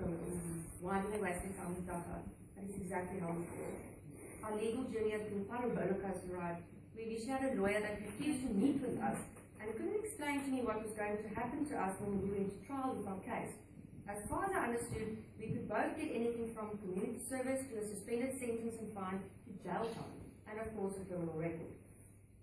criminals. Why do they waste their time with data? That is exactly how we feel. Our legal journey has been quite a roller coaster ride. We initially had a lawyer that refused to meet with us and couldn't explain to me what was going to happen to us when we were into trial with our case. As far as I understood, we could both get anything from community service to a suspended sentence and fine to jail time, and of course a criminal record.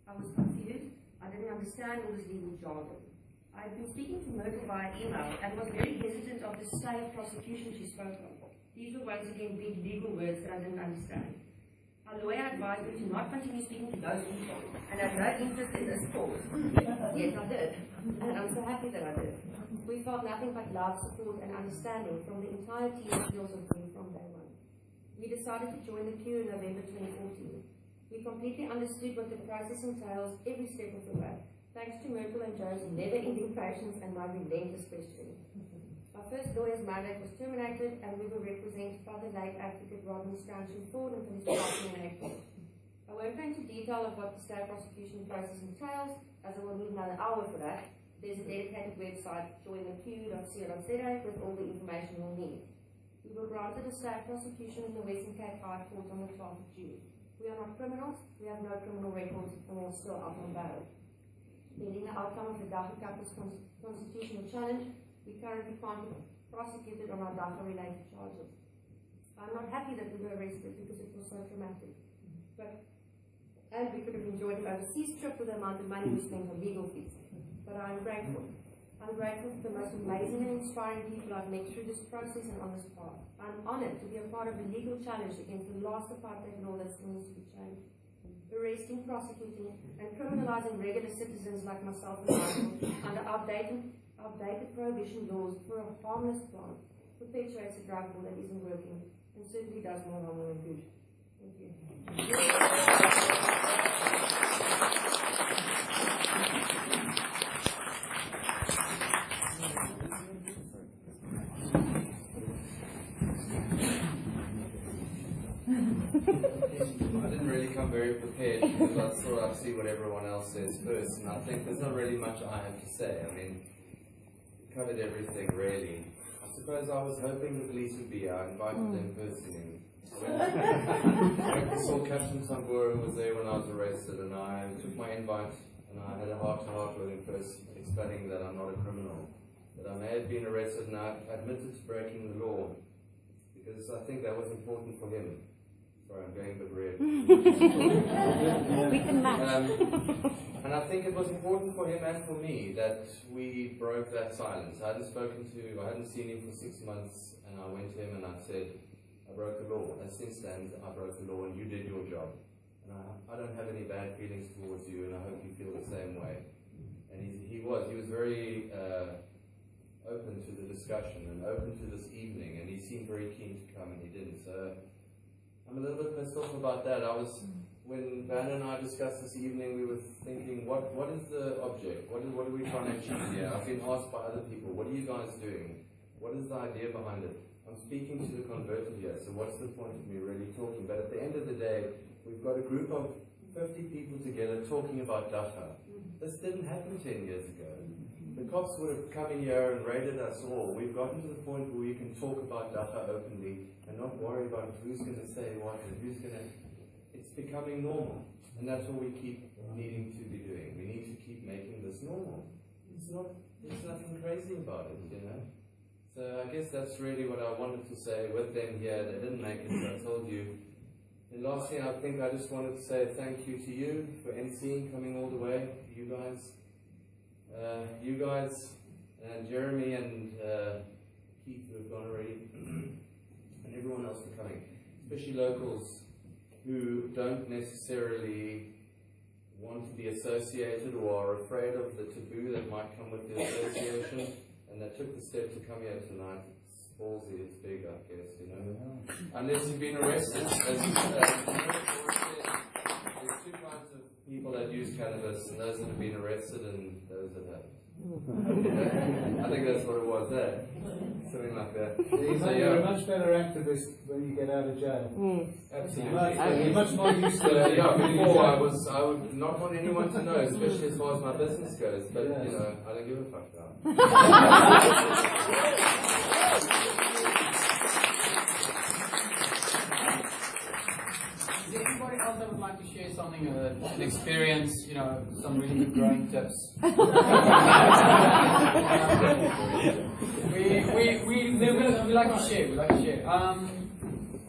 I was confused. I didn't understand all this legal jargon. I had been speaking to Myrtle via email and was very hesitant of the stay of prosecution she spoke of. These were once again big legal words that I didn't understand. Our lawyer advised me to not continue speaking to those people and had no interest in this cause. Yes, I did. And I'm so happy that I did. We felt nothing but love, support and understanding from the entire team of Philosophy from day one. We decided to join the queue in November 2014. We completely understood what the process entails every step of the way, thanks to Myrtle and Joe's never-ending patience and my relentless questioning. Our first lawyer's mandate was terminated and we were represented by the late advocate Robin Stanton Ford until his passing in April. I won't go into detail of what the state prosecution process entails, as I will need another hour for that. There's a dedicated website, jointhequeue.co.za, with all the information you'll need. We were granted a state prosecution in the Western Cape High Court on the 12th of June. We are not criminals, we have no criminal records, and we are still up on bail. Pending the outcome of the Dacha couple's constitutional challenge, we currently can't be prosecuted on our Dacha-related charges. I'm not happy that we were arrested because it was so traumatic. And we could have enjoyed an overseas trip with the amount of money we spent on legal fees. But I'm grateful. I'm grateful for the most amazing and inspiring people I've met through this process and on this path. I'm honoured to be a part of the legal challenge against the last apartheid law that still needs to be changed. Arresting, prosecuting, and criminalising regular citizens like myself and Michael under outdated prohibition laws for a harmless plant perpetuates a drug law that isn't working and certainly does more harm than good. Thank you. I didn't really come very prepared because I thought I'd see what everyone else says first, and I think there's not really much I have to say. I mean, we covered everything really. I suppose I was hoping the police would be here. I invited them personally. I went and saw Captain Tambura, who was there when I was arrested, and I took my invite and I had a heart-to-heart with him first, explaining that I'm not a criminal, that I may have been arrested and I admitted to breaking the law, because I think that was important for him. Sorry, I'm going a bit red. We can match. And I think it was important for him and for me that we broke that silence. I hadn't seen him for 6 months, and I went to him and I said, I broke the law. As things stand, I broke the law and you did your job. And I don't have any bad feelings towards you, and I hope you feel the same way. And he was very open to the discussion and open to this evening, and he seemed very keen to come, and he didn't. So I'm a little bit pissed off about that. When Van and I discussed this evening, we were thinking, what is the object? What are we trying to achieve here? I've been asked by other people, what are you guys doing? What is the idea behind it? I'm speaking to the converted here, so what's the point of me really talking? But at the end of the day, we've got a group of 50 people together talking about Dacha. This didn't happen 10 years ago. The cops would have come in here and raided us all. We've gotten to the point where we can talk about Dacha openly and not worry about who's going to say what and who's going to... It's becoming normal. And that's what we keep needing to be doing. We need to keep making this normal. There's nothing crazy about it, you know. So I guess that's really what I wanted to say with them here. They didn't make it, so I told you. And last thing, I think I just wanted to say thank you to you for emceeing, coming all the way. You guys, and Jeremy and Keith, who have gone already, and everyone else for coming, especially locals who don't necessarily want to be associated or are afraid of the taboo that might come with the association, and that took the step to come here tonight. It's ballsy, it's big, I guess, you know. Unless you've been arrested. There's two kinds of people that use cannabis, and those that have been arrested and those that haven't. I think that's what it was there. Something like that. You're a much better activist when you get out of jail. Absolutely. You're much more used to it. Yeah, before I would not want anyone to know, especially as far as my business goes. But you know, I don't give a fuck now. an experience, you know, some really good growing tips. we like to share.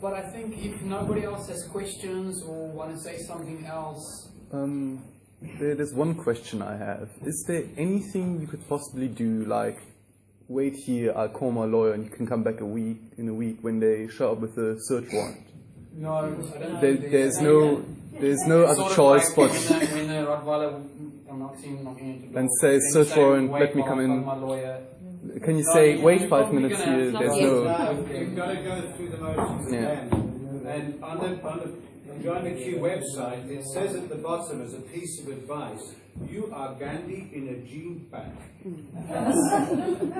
But I think if nobody else has questions or want to say something else. There's one question I have. Is there anything you could possibly do, like wait here, I'll call my lawyer and you can come back in a week when they show up with a search warrant? No, I don't there's no other choice but when the Rottweiler knocking into the door, and says search warrant, let me come in. Can you say wait 5 minutes here? There's no. You've got to go through the motions again. And on the Q website, it says at the bottom as a piece of advice, you are Gandhi in a jean bag,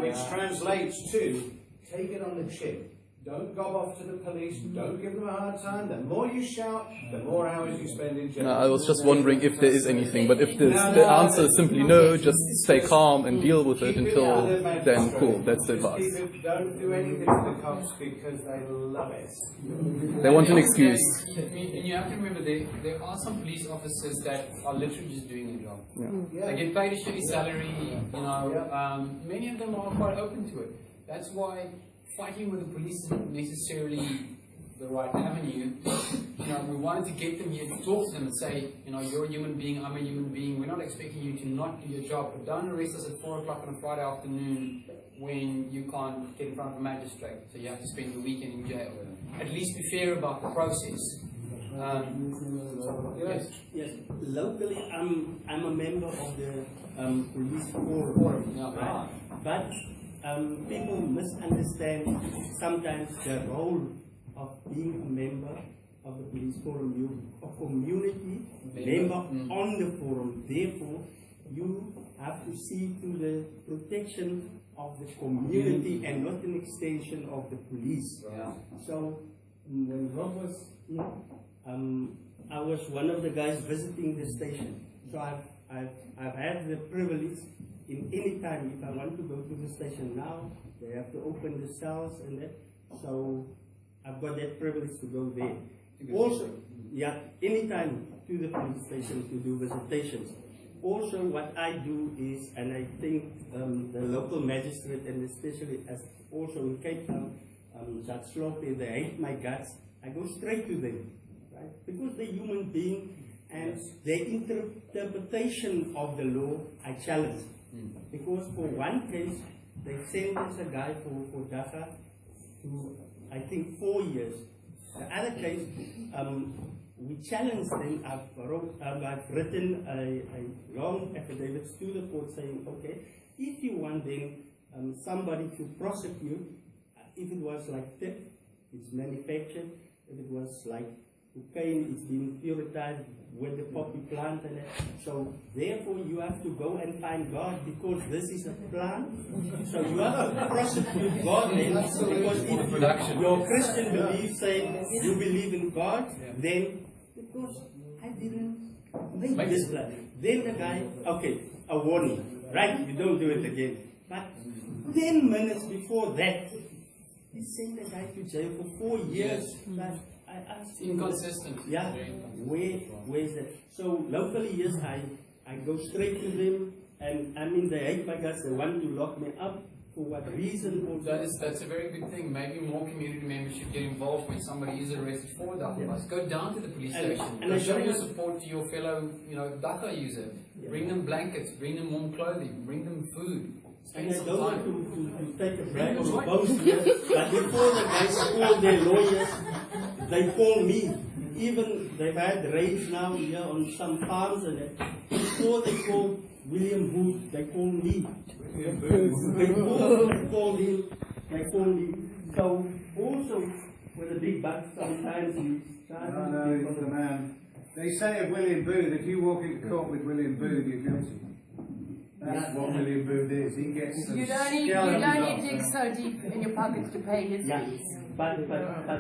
which translates to take it on the chin. Don't gob off to the police, don't give them a hard time. The more you shout, the more hours you spend in jail. No, I was just wondering if there is anything, but if the answer is simply no, just stay calm and deal with it until then, cool, that's the advice. Don't do anything to the cops because they love it. They want an excuse. And you have to remember, there are some police officers that are literally just doing their job. Yeah. They get paid a shitty salary, you know, many of them are quite open to it. That's why fighting with the police isn't necessarily the right avenue. You know, we wanted to get them here to talk to them and say, you know, you're a human being, I'm a human being. We're not expecting you to not do your job, but don't arrest us at 4 o'clock on a Friday afternoon when you can't get in front of a magistrate. So you have to spend the weekend in jail. At least be fair about the process. Yes. Locally, I'm a member of the police forum. Yeah. But people misunderstand sometimes the role of being a member of the police forum. You're a community member on the forum. Therefore, you have to see to the protection of the community and not an extension of the police. Yeah. So when Rob was here, I was one of the guys visiting the station. So I've had the privilege in any time, if I want to go to the station now, they have to open the cells and that. So I've got that privilege to go there. Also, yeah, anytime to the police station to do visitations. Also, what I do is, and I think the local magistrate, and especially as also in Cape Town, Judge Slope, they hate my guts. I go straight to them, right? Because they're human beings, and their interpretation of the law, I challenge. Because for one case, they sentenced a guy for Dacha to, I think, 4 years. The other case, we challenged them. I've written a long affidavit to the court saying, okay, if you want then somebody to prosecute, if it was like theft, it's manufactured. If it was like cocaine, it's being purified with the poppy plant and that. So therefore you have to go and find God, because this is a plant. So you have to prosecute God then, because if your Christian belief say you believe in God, then because I didn't make this plant. Then the guy, okay, a warning, right? You don't do it again. But 10 minutes before that, he sent the guy to jail for 4 years. But I asked him, inconsistent. Yeah, where's that? So locally, yes, I go straight to them, and I mean they hate my guts. They want to lock me up. For what reason? That's a very good thing. Maybe more community members should get involved when somebody is arrested for Dacha. Go down to the police station. And show your support to your fellow, Dacha user. Yeah. Bring them blankets. Bring them warm clothing. Bring them food. And I don't want to take a break or a boast here, but before the guys call their lawyers, they call me. Even they've had raids now here on some farms and that. Before they call William Booth, they call me. Before they call him, they call me. So also with a big bucks sometimes you start. No, he's the man. They say of William Booth, if you walk into court with William Booth, you're guilty. That's what William Booth is. He gets some You don't need to dig so deep in your pockets to pay his fees. But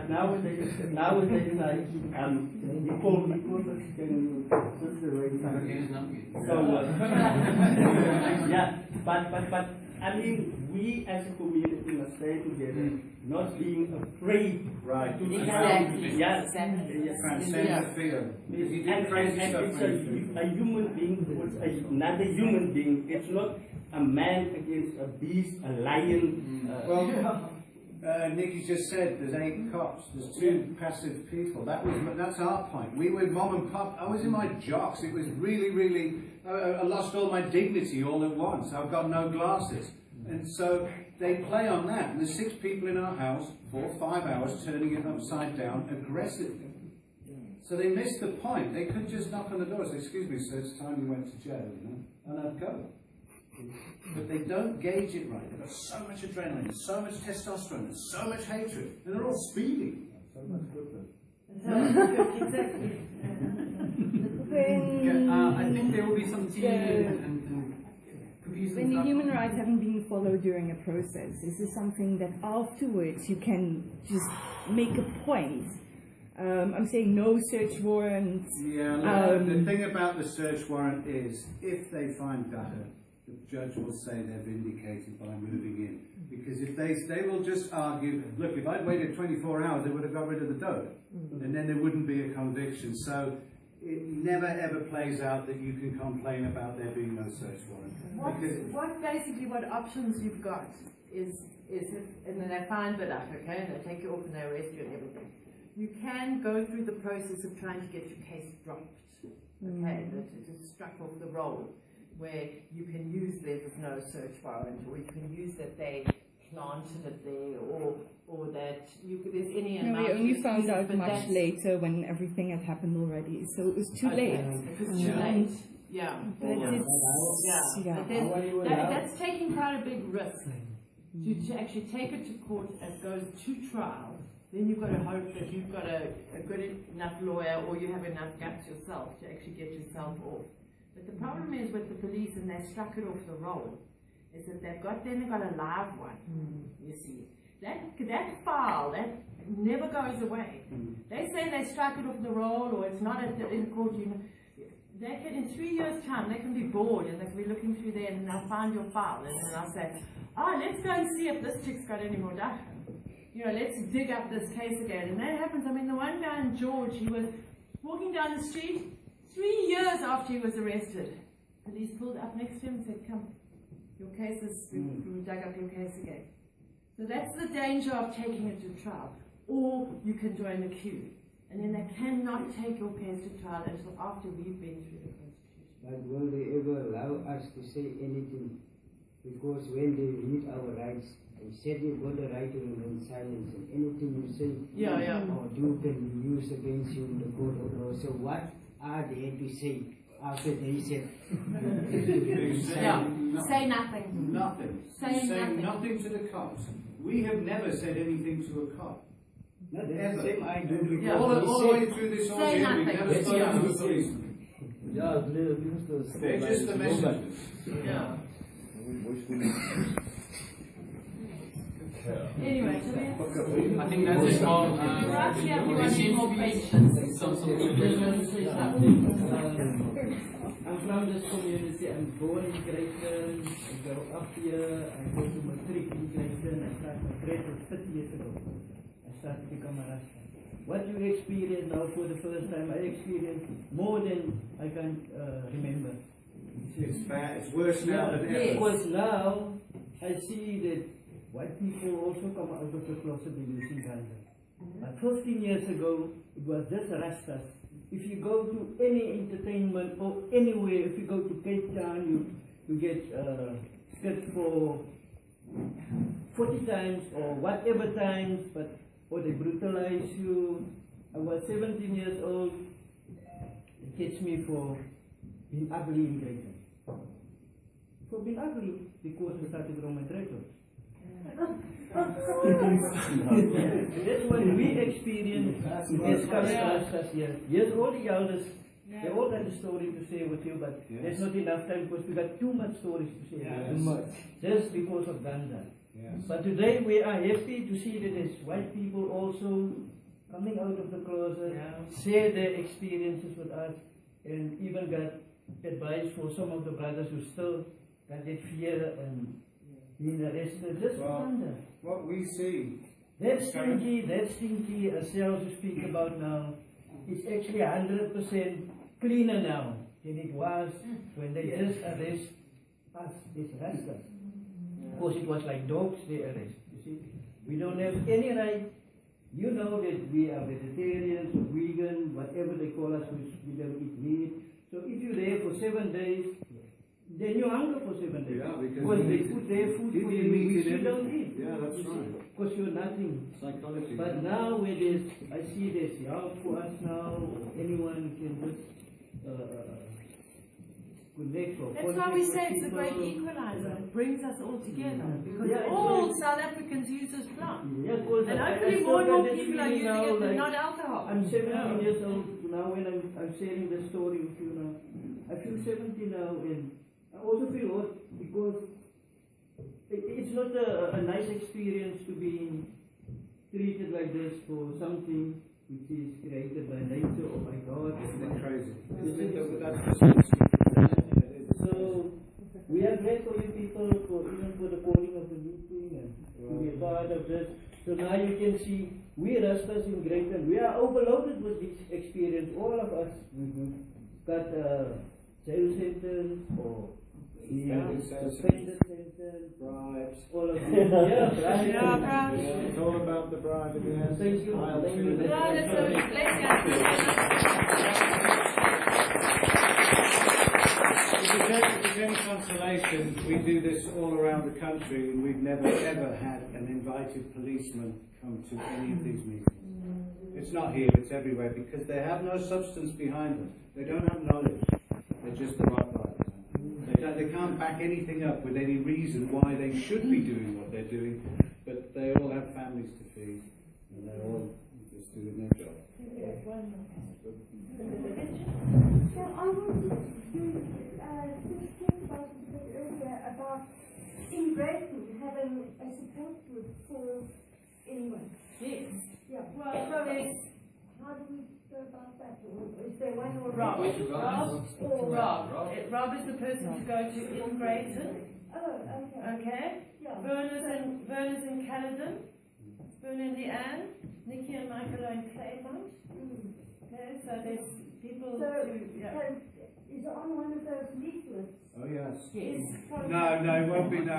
nowadays he called me so yeah, but I mean, we as a community must stay together, not being afraid Exactly. Yeah. Exactly. Transcend the fear. Because he did And crazy stuff it's when a human being with another human being. It's not a man against a beast, a lion. Nikki just said there's 8 cops, there's 2 passive people. That's our point. We were mom and pop. I was in my jocks. It was really, I lost all my dignity all at once. I've got no glasses. And so they play on that. And there's 6 people in our house, 4 or 5 hours, turning it upside down aggressively. So they missed the point. They could just knock on the door and say, excuse me, sir, it's time you went to jail, and I'd go. But they don't gauge it right. They've got so much adrenaline, so much testosterone, and so much hatred, and they're all speeding. So much goodness. Exactly. I think there will be some tea and cookies When the human rights haven't been followed during a process, is this something that afterwards you can just make a point? I'm saying no search warrants. Yeah, the thing about the search warrant is, if they find data, the judge will say they're vindicated by moving in. Because if they will just argue, look, if I'd waited 24 hours, they would have got rid of the dope. And then there wouldn't be a conviction. So it never ever plays out that you can complain about there being no search warrant. What options you've got is if, and then they find the data, okay, and they take you off and they arrest you and everything. You can go through the process of trying to get your case dropped, okay, that it is struck off the roll, where you can use there's no search warrant, or you can use that they planted it there, or that there's any No, amount. we only of found excuses, out but much that's- later when everything had happened already, so it was too late. It was too late. Yeah. But But that's taking quite a big risk to actually take it to court and goes to trial. Then you've got to hope that you've got a good enough lawyer, or you have enough guts yourself to actually get yourself off. But the problem is with the police, and they struck it off the roll, is that they've got a live one. You see, that file that never goes away. They say they struck it off the roll, or it's not in court. They can, in 3 years' time, they can be bored and they can be looking through there, and they'll find your file, and then they'll say, let's go and see if this chick's got any more data. Let's dig up this case again. And that happens. I mean, the one guy in George, he was walking down the street 3 years after he was arrested. Police pulled up next to him and said, come, your case is, we dug up your case again. So that's the danger of taking it to trial. Or you can join the queue. And then they cannot take your case to trial until after we've been through the prosecution. But will they ever allow us to say anything? Because when they read our rights, they said you've got the right to remain silent, and anything you say or do can be used against you in the court of law. So what are they to say after they said? Say nothing. Nothing. Say nothing to the cops. We have never said anything to a cop. No, that's the same I do. All the way through this whole Say year, we nothing. never spoken to a policeman. They're just the messengers. Yeah. Anyway, so I think that's it. Well, right here, if you there want any seems more to be questions. some I'm from this community. I'm born in Greyton. I grew up here. I go to matric in Greyton. I started my grade 30 years ago. I started to become a Rasta. What you experience now for the first time, I experienced more than I can remember. It's bad. It's worse now than ever. Because now I see that white people also come out of the closet and using ganja. But 15 years ago, it was just Rastas. If you go to any entertainment or anywhere, if you go to Cape Town, you get skirt for 40 times or whatever times, or they brutalize you. I was 17 years old. They catch me for being ugly in Greyton. For being ugly because I started growing my dreadlocks. That's what we experience as Cannabis here. Yes, all the elders, they all got a story to say with you, but there's not enough time because we got too much stories to say. Too much. Just because of Ganda. But today we are happy to see that there's white people also coming out of the closet, share their experiences with us, and even got advice for some of the brothers who still got that fear and being arrested just for Ganda. What we see That stinky cells you speak about now, it's actually 100% cleaner now than it was when they just arrest us, these rascals. Of course, it was like dogs they arrest. You see, we don't have any right. You know that we are vegetarians or vegan, whatever they call us, we don't eat meat. So if you're there for 7 days, then you hunger for 7 days. Yeah, because they put their food for you, which you don't eat. Yeah, that's right. Because you're nothing. Psychology. But now where there's, I see there's help for us now, or anyone can just connect or That's why we say it's a great equalizer. It brings us all together. Because Yeah, all South Africans use this plant. Yeah, of course. And I hopefully still more and more get this people are feeling using now, it, but like, not alcohol. I'm 17 years old now when I'm sharing this story with you now. I feel 70 now, and I also feel hurt because it's not a nice experience to be treated like this for something which is created by nature or by God. Isn't it crazy? So we are glad for you people even for the calling of the meeting and to be a part of this. So now you can see we Rastas in Greyton, we are overloaded with this experience. All of us got jail sentence or suspended sentence, bribes, all of them. Yeah, bribes. Yeah, bribes. It's all about the bribe again. Thank you. Thank you. No, that's a If there's any consolation, we do this all around the country, and we've never ever had an invited policeman come to any of these meetings. It's not here, it's everywhere, because they have no substance behind them. They don't have knowledge. They're just the right vibes. They can't back anything up with any reason why they should be doing what they're doing, but they all have families to feed, and they're all just doing their job. So I wanted to just talk about a bit earlier about in Greyton having a support group for anyone. Yes. Yeah. Well, so it's How do we go about that? Or is there one or Rob. Rob. Rob is the person to go to in Greyton. Oh, okay. Okay. Yeah. Verna's in Caledon. Verna and Leanne. Nikki and Michael are in Claremont. Okay, so there's people Is it on one of those leaflets? Oh yes. Yes. No, it won't be. No,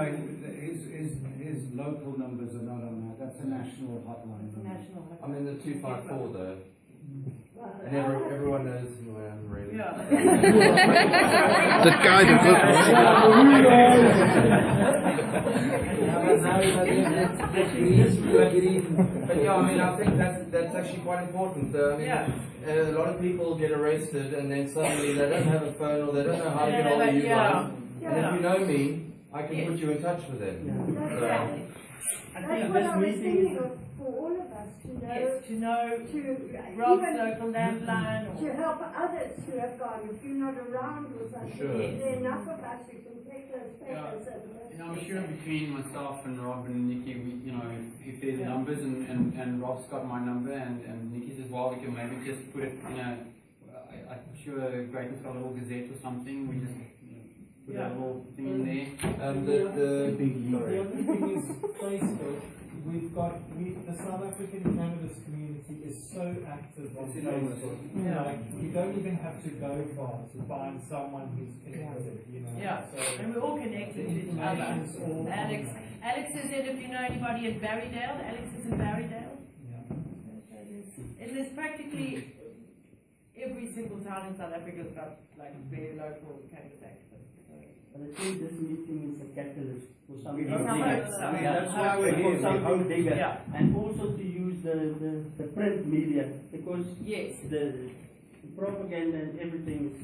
his local numbers are not on that. That's a national hotline. National hotline. I'm in the 254 though. And everyone knows who I am, really. Yeah. The guy But yeah, I mean, I think that's actually quite important. I mean, a lot of people get arrested and then suddenly they don't have a phone or they don't know how to get hold of you guys. And if you know me, I can put you in touch with them. Exactly. That's what I was thinking of for all of us to know. Yes, to know to Rob's even local landline. to help others who have gone. If you're not around or something, Sure. there are enough of us who can take those papers You know, I'm sure between myself and Rob and Nikki, if there's numbers and Rob's got my number and Nikki's as well, we can maybe just put it in a, I'm sure Greyton's got a little gazette or something, we just put a little thing in there. The other thing is Facebook. The South African cannabis community is so active on Facebook. Like, you don't even have to go far to find someone who's connected, you know. Yeah, so and we're all connected to each other. Alex has said if you know anybody in Barrydale, Alex is in Barrydale. Yeah. It is practically every single town in South Africa has got like very local cannabis activists. But I think this meeting is a catalyst for something It's a bigger. hope, so. That's why we're here, for something bigger. Yeah. And also to use the print media, because the propaganda and everything is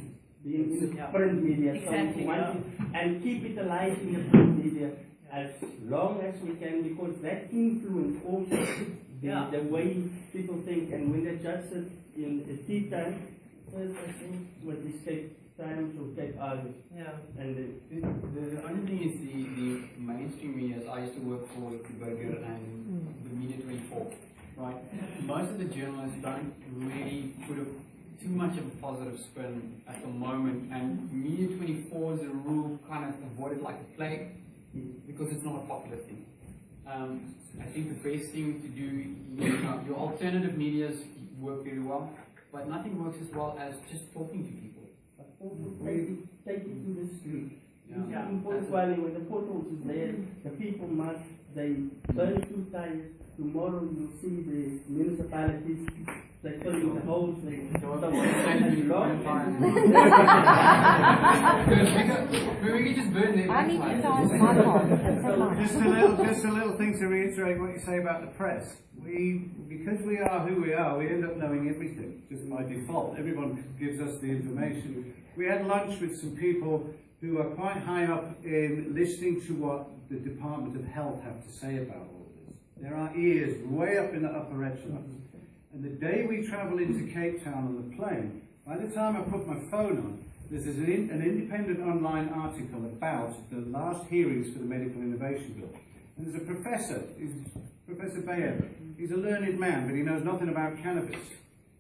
being in the print media. Exactly, and keep it alive in the print media as long as we can, because that influence also the way people think. And when they just sit in the tea time, first I think what is Cape Times or Cape Island. Yeah. And the only thing is the mainstream media. I used to work for the Burger and the Media 24, right? Most of the journalists don't really put too much of a positive spin at the moment, and Media 24 as a rule kind of avoid it like a plague because it's not a popular thing. I think the best thing to do, your alternative medias work very well, but nothing works as well as just talking to people. But also take it to the street. Yeah. In Port Valley, when the photos is there, the people must, they burn 2 tires. Tomorrow you'll see the municipalities, they fill in the holes, they we can just burn them. I need to start my car. Just a little thing to reiterate what you say about the press. Because we are who we are, we end up knowing everything, just by default. Everyone gives us the information. We had lunch with some people who are quite high up in listening to what the Department of Health have to say about all this. There are ears way up in the upper echelons. And the day we travel into Cape Town on the plane, by the time I put my phone on, there's an independent online article about the last hearings for the Medical Innovation Bill. And there's a professor, Professor Bayer. He's a learned man, but he knows nothing about cannabis.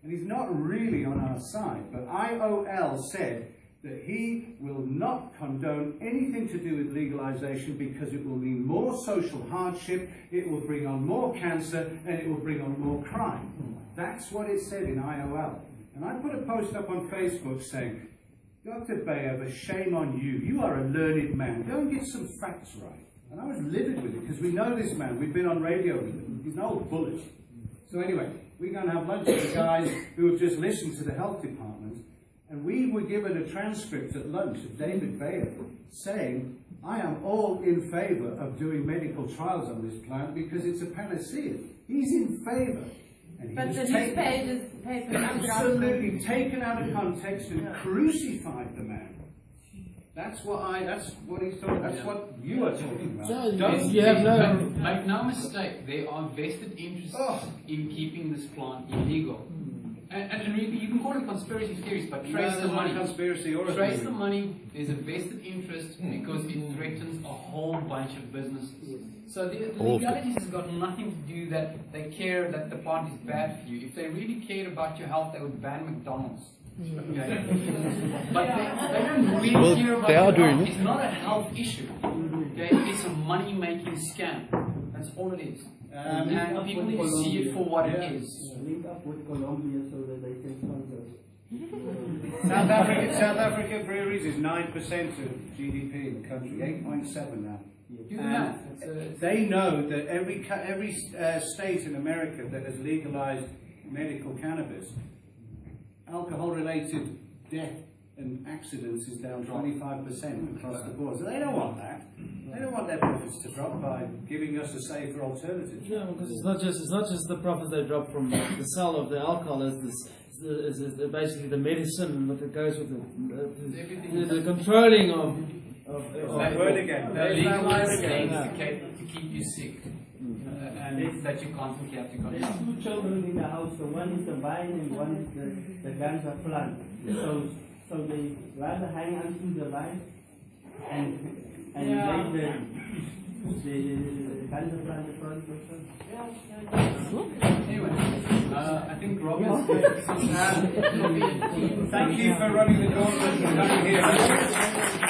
And he's not really on our side, but IOL said that he will not condone anything to do with legalization because it will mean more social hardship, it will bring on more cancer, and it will bring on more crime. That's what it said in IOL. And I put a post up on Facebook saying, Dr. Bayer, shame on you. You are a learned man. Go and get some facts right. And I was livid with it because we know this man. We've been on radio with him. He's an old bullet. So anyway, we're going to have lunch with the guys who have just listened to the health department. And we were given a transcript at lunch of David Bayer saying, I am all in favour of doing medical trials on this plant because it's a panacea. He's in favour. And but the newspaper absolutely taken out of context and crucified the man. That's what he's talking. That's what you are talking about. Make no mistake. There are vested interests in keeping this plant illegal. And you can call it conspiracy theories, but trace the money. Trace the money. There's a vested interest because it threatens a whole bunch of businesses. So the legalities has got nothing to do that they care that the plant is bad for you. If they really cared about your health, they would ban McDonald's. Okay? But they don't really care about your health. It's not a health issue. Okay? It's a money-making scam. That's all it is. And people need to see it for what it is. Link up with Colombia so that they can sponsor us. South Africa breweries is 9% of GDP in the country, 8.7 now. They know that every state in America that has legalized medical cannabis, alcohol-related death and accidents is down 25% across the board. So they don't want that. They don't want their profits to drop by giving us a safer alternative. Yeah, because it's not just the profits they drop from the sale of the alcohol. It's basically the medicine that goes with it, the controlling of word again. To keep you sick, and that you constantly have to control. There's 2 children in the house. So one is the vine and one is the ganja plant. So they rather hang onto the vine and make the ganja plant the front person. Anyway, I think Rob Thank you for running the gauntlet and coming here.